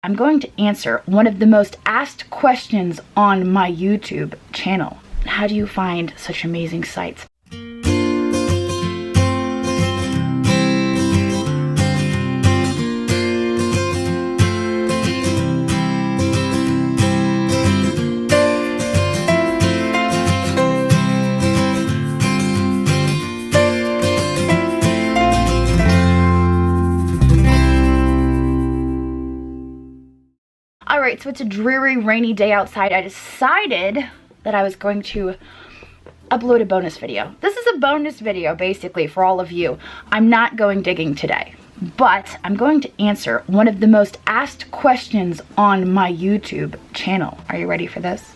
I'm going to answer one of the most asked questions on my YouTube channel. How do you find such amazing sites? Alright, so it's a dreary, rainy day outside. I decided that I was going to upload a bonus video. This is a bonus video, basically, for all of you. I'm not going digging today, but I'm going to answer one of the most asked questions on my YouTube channel. Are you ready for this?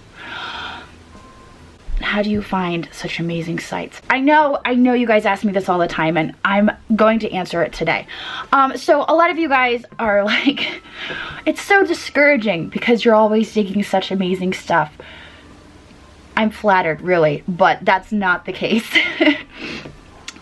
How do you find such amazing sites? I know you guys ask me this all the time, and I'm going to answer it today. So a lot of you guys are like, it's so discouraging because you're always digging such amazing stuff. I'm flattered, really, but that's not the case.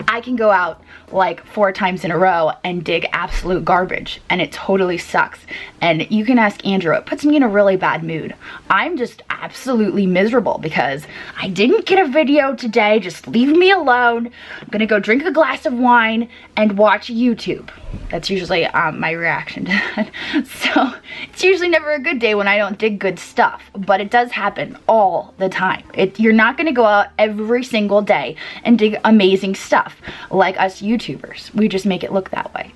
I can go out like 4 times in a row and dig absolute garbage, and it totally sucks. And you can ask Andrew, it puts me in a really bad mood. I'm just absolutely miserable because I didn't get a video today. Just leave me alone. I'm gonna go drink a glass of wine and watch YouTube. That's usually my reaction to that. So it's usually never a good day when I don't dig good stuff, but it does happen all the time. You're not gonna go out every single day and dig amazing stuff like us YouTubers. We just make it look that way.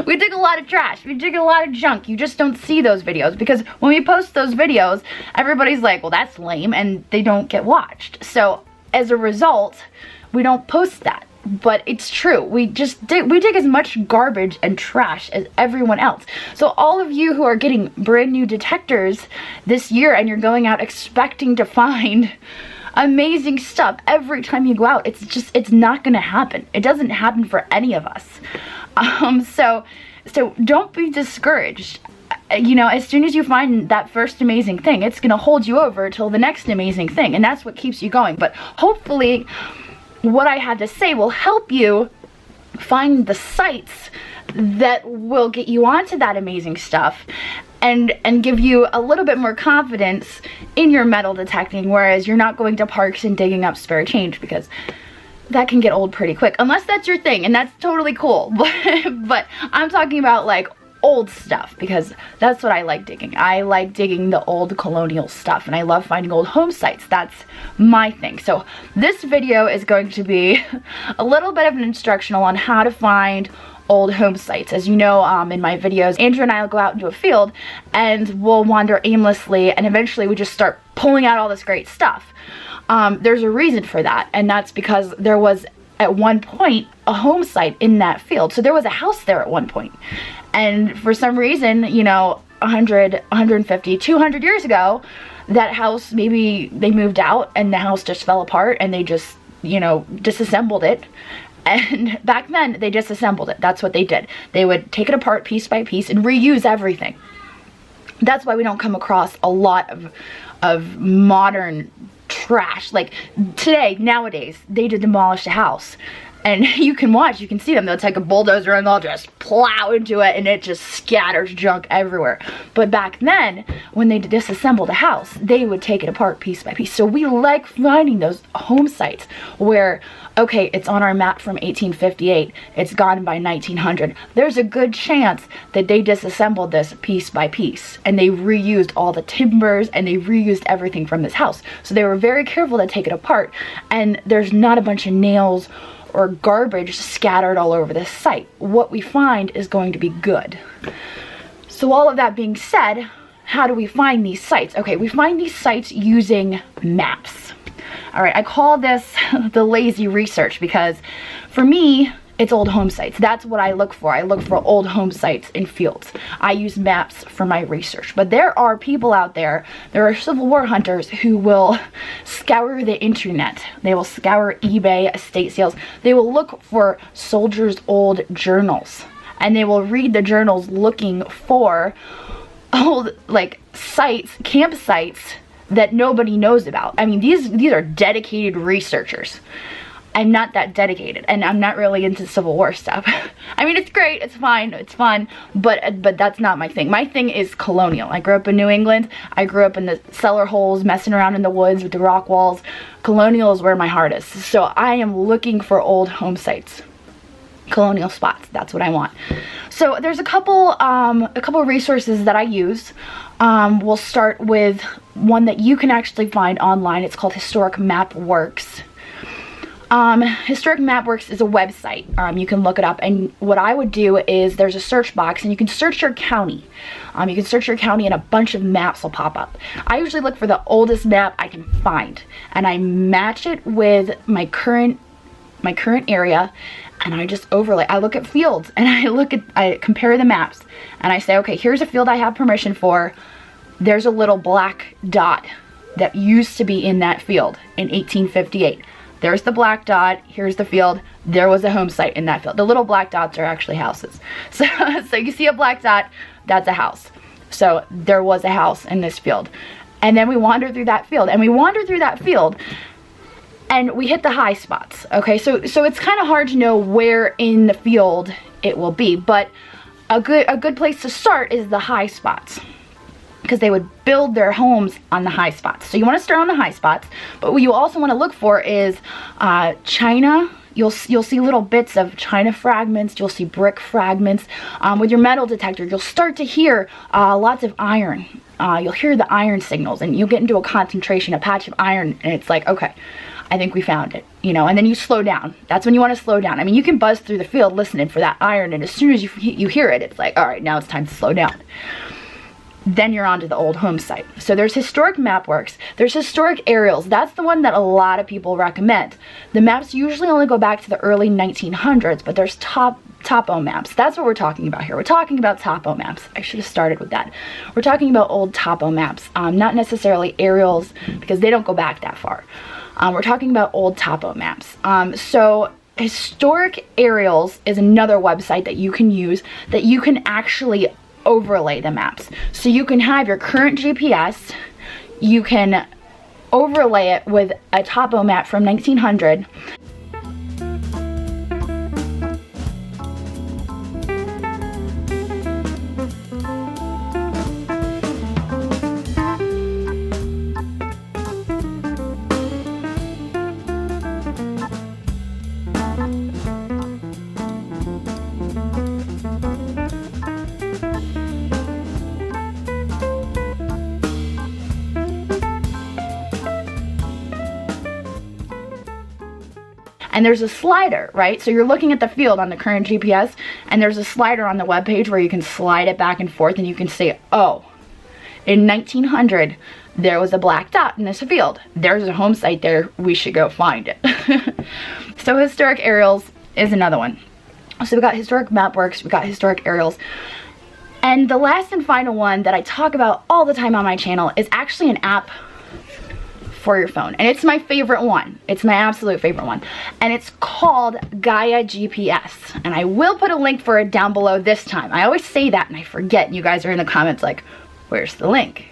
We dig a lot of trash. We dig a lot of junk. You just don't see those videos because when we post those videos, everybody's like, well, that's lame, and they don't get watched. So as a result, we don't post that. But it's true. We dig as much garbage and trash as everyone else. So all of you who are getting brand new detectors this year and you're going out expecting to find amazing stuff every time you go out, it's not gonna happen. It doesn't happen for any of us. So don't be discouraged. You know, as soon as you find that first amazing thing, it's gonna hold you over till the next amazing thing, and that's what keeps you going. But hopefully what I have to say will help you find the sites that will get you onto that amazing stuff and give you a little bit more confidence in your metal detecting, whereas you're not going to parks and digging up spare change, because that can get old pretty quick, unless that's your thing, and that's totally cool. But I'm talking about like old stuff, because that's what I like digging. I like digging the old colonial stuff, and I love finding old home sites. That's my thing. So this video is going to be a little bit of an instructional on how to find old home sites. As you know, in my videos, Andrew and I will go out into a field and we'll wander aimlessly, and eventually we just start pulling out all this great stuff. There's a reason for that, and that's because there was at one point a home site in that field. So there was a house there at one point. And for some reason, you know, 100, 150, 200 years ago, that house, maybe they moved out and the house just fell apart and they just, you know, disassembled it. And back then, they disassembled it. That's what they did. They would take it apart piece by piece and reuse everything. That's why we don't come across a lot of modern trash. Like today, nowadays, they demolish a house. And you can watch, you can see them. They'll take a bulldozer and they'll just plow into it, and it just scatters junk everywhere. But back then, when they disassembled a house, they would take it apart piece by piece. So we like finding those home sites where, okay, it's on our map from 1858, it's gone by 1900. There's a good chance that they disassembled this piece by piece, and they reused all the timbers, and they reused everything from this house. So they were very careful to take it apart, and there's not a bunch of nails or garbage scattered all over this site. What we find is going to be good. So all of that being said, how do we find these sites? Okay, we find these sites using maps. All right, I call this the lazy research because for me, it's old home sites. That's what I look for. I look for old home sites in fields. I use maps for my research. But there are people out there, there are Civil War hunters who will scour the internet. They will scour eBay, estate sales. They will look for soldiers' old journals. And they will read the journals looking for old, like, sites, campsites that nobody knows about. I mean, these are dedicated researchers. I'm not that dedicated, and I'm not really into Civil War stuff. I mean, it's great, it's fine, it's fun, but that's not my thing. My thing is colonial. I grew up in New England. I grew up in the cellar holes, messing around in the woods with the rock walls. Colonial is where my heart is. So I am looking for old home sites, colonial spots. That's what I want. So there's a couple resources that I use. We'll start with one that you can actually find online. It's called Historic Map Works. Historic Map Works is a website. You can look it up, and what I would do is there's a search box, and you can search your county. You can search your county, and a bunch of maps will pop up. I usually look for the oldest map I can find, and I match it with my current area, and I just overlay. I look at fields, and I compare the maps, and I say, okay, here's a field I have permission for. There's a little black dot that used to be in that field in 1858. There's the black dot, here's the field, there was a home site in that field. The little black dots are actually houses. So you see a black dot, that's a house. So there was a house in this field. And then we wander through that field, and we hit the high spots, okay? So it's kind of hard to know where in the field it will be, but a good place to start is the high spots, because they would build their homes on the high spots. So you want to start on the high spots, but what you also want to look for is china. You'll see little bits of china fragments. You'll see brick fragments. With your metal detector, you'll start to hear lots of iron. You'll hear the iron signals, and you'll get into a concentration, a patch of iron, and it's like, okay, I think we found it, you know, and then you slow down. That's when you want to slow down. I mean, you can buzz through the field listening for that iron, and as soon as you hear it, it's like, all right, now it's time to slow down. Then you're on to the old home site. So there's Historic Map Works. There's Historic Aerials. That's the one that a lot of people recommend. The maps usually only go back to the early 1900s, but there's topo maps. That's what we're talking about here. We're talking about topo maps. I should have started with that. We're talking about old topo maps, not necessarily aerials, because they don't go back that far. We're talking about old topo maps. So Historic Aerials is another website that you can use, that you can actually overlay the maps. So you can have your current GPS, you can overlay it with a topo map from 1900. And there's a slider, right? So you're looking at the field on the current GPS, and there's a slider on the web page where you can slide it back and forth, and you can say, oh, in 1900 there was a black dot in this field. There's a home site there, we should go find it. So Historic Aerials is another one. So we got Historic Map Works, we got Historic Aerials. And the last and final one that I talk about all the time on my channel is actually an app for your phone, and it's my favorite one. It's my absolute favorite one, and it's called Gaia GPS, and I will put a link for it down below this time. I always say that and I forget, and you guys are in the comments like, where's the link?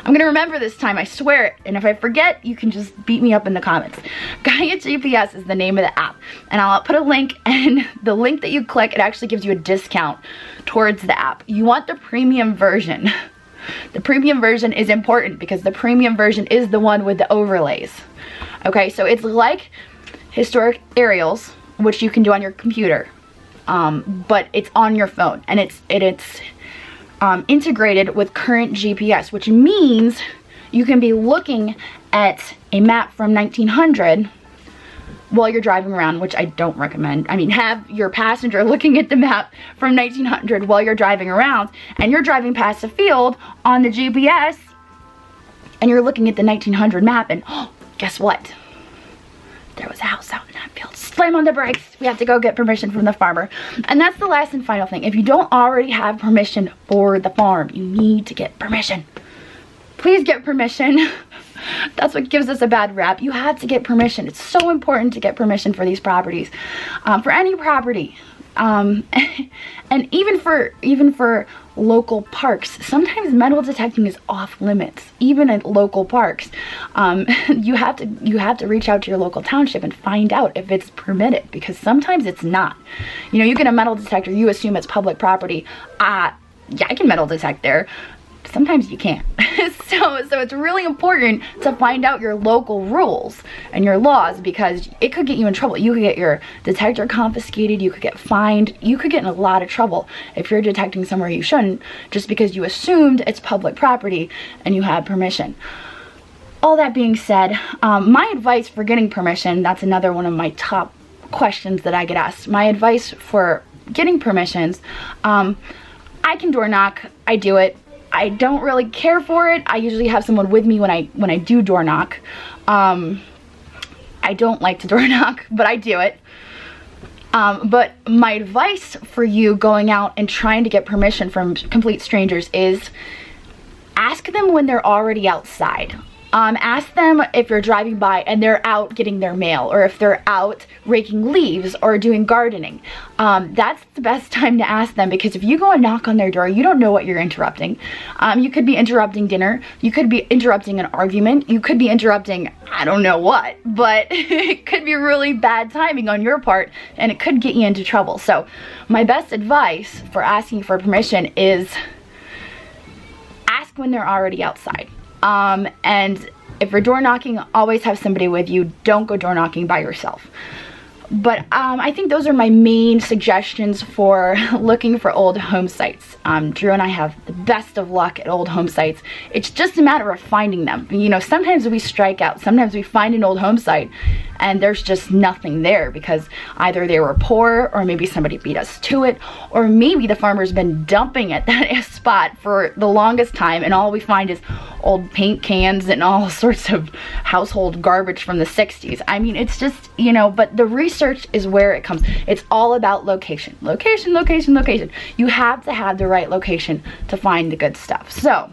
I'm gonna remember this time, I swear it, and if I forget, you can just beat me up in the comments. Gaia GPS is the name of the app, and I'll put a link, and the link that you click, it actually gives you a discount towards the app. You want the premium version. The premium version is important because the premium version is the one with the overlays. Okay, so it's like Historic Aerials, which you can do on your computer, but it's on your phone, and it's integrated with current GPS, which means you can be looking at a map from 1900 while you're driving around, which I don't recommend. I mean, have your passenger looking at the map from 1900 while you're driving around, and you're driving past a field on the GPS, and you're looking at the 1900 map, and oh, guess what? There was a house out in that field. Slam on the brakes. We have to go get permission from the farmer. And that's the last and final thing. If you don't already have permission for the farm, you need to get permission. Please get permission. That's what gives us a bad rap. You have to get permission. It's so important to get permission for these properties. For any property, And even for local parks, sometimes metal detecting is off limits, even at local parks. You have to reach out to your local township and find out if it's permitted, because sometimes it's not. You know, you get a metal detector, you assume it's public property. Yeah, I can metal detect there. Sometimes you can't. So it's really important to find out your local rules and your laws, because it could get you in trouble. You could get your detector confiscated, you could get fined, you could get in a lot of trouble if you're detecting somewhere you shouldn't, just because you assumed it's public property and you had permission. All that being said, my advice for getting permission, that's another one of my top questions that I get asked. My advice for getting permissions, I can door knock, I do it. I don't really care for it. I usually have someone with me when I do door knock. I don't like to door knock, but I do it. But my advice for you going out and trying to get permission from complete strangers is ask them when they're already outside. Ask them if you're driving by and they're out getting their mail, or if they're out raking leaves or doing gardening. That's the best time to ask them, because if you go and knock on their door, you don't know what you're interrupting. You could be interrupting dinner, you could be interrupting an argument, you could be interrupting I don't know what, but it could be really bad timing on your part and it could get you into trouble. So my best advice for asking for permission is ask when they're already outside. And if you're door knocking, always have somebody with you. Don't go door knocking by yourself. But I think those are my main suggestions for looking for old home sites. Drew and I have the best of luck at old home sites. It's just a matter of finding them. You know, sometimes we strike out. Sometimes we find an old home site and there's just nothing there, because either they were poor, or maybe somebody beat us to it, or maybe the farmer's been dumping at that spot for the longest time and all we find is old paint cans and all sorts of household garbage from the 60s. I mean, it's just, you know, but the research is where it comes. It's all about location. Location, location, location. You have to have the right location to find the good stuff. So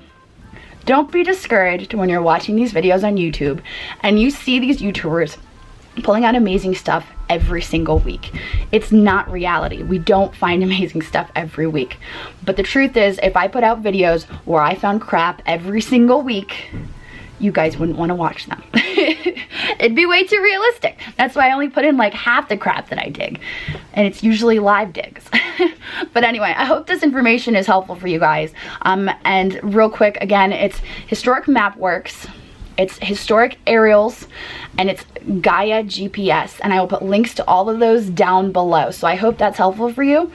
don't be discouraged when you're watching these videos on YouTube and you see these YouTubers pulling out amazing stuff every single week. It's not reality. We don't find amazing stuff every week. But the truth is, if I put out videos where I found crap every single week, you guys wouldn't want to watch them. It'd be way too realistic. That's why I only put in like half the crap that I dig. And it's usually live digs. But anyway, I hope this information is helpful for you guys. And real quick, again, it's Historic Mapworks, it's Historic Aerials, and it's Gaia GPS. And I will put links to all of those down below. So I hope that's helpful for you.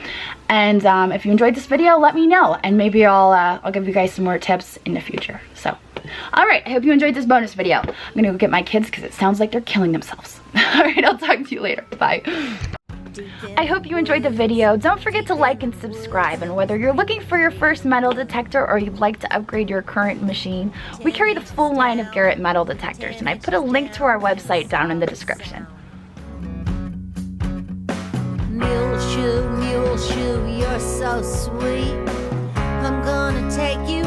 And if you enjoyed this video, let me know. And maybe I'll give you guys some more tips in the future. So, alright, I hope you enjoyed this bonus video. I'm gonna go get my kids because it sounds like they're killing themselves. Alright, I'll talk to you later. Bye. I hope you enjoyed the video. Don't forget to like and subscribe, and whether you're looking for your first metal detector or you'd like to upgrade your current machine, we carry the full line of Garrett metal detectors, and I put a link to our website down in the description. Mule shoe, you're so sweet. I'm gonna take you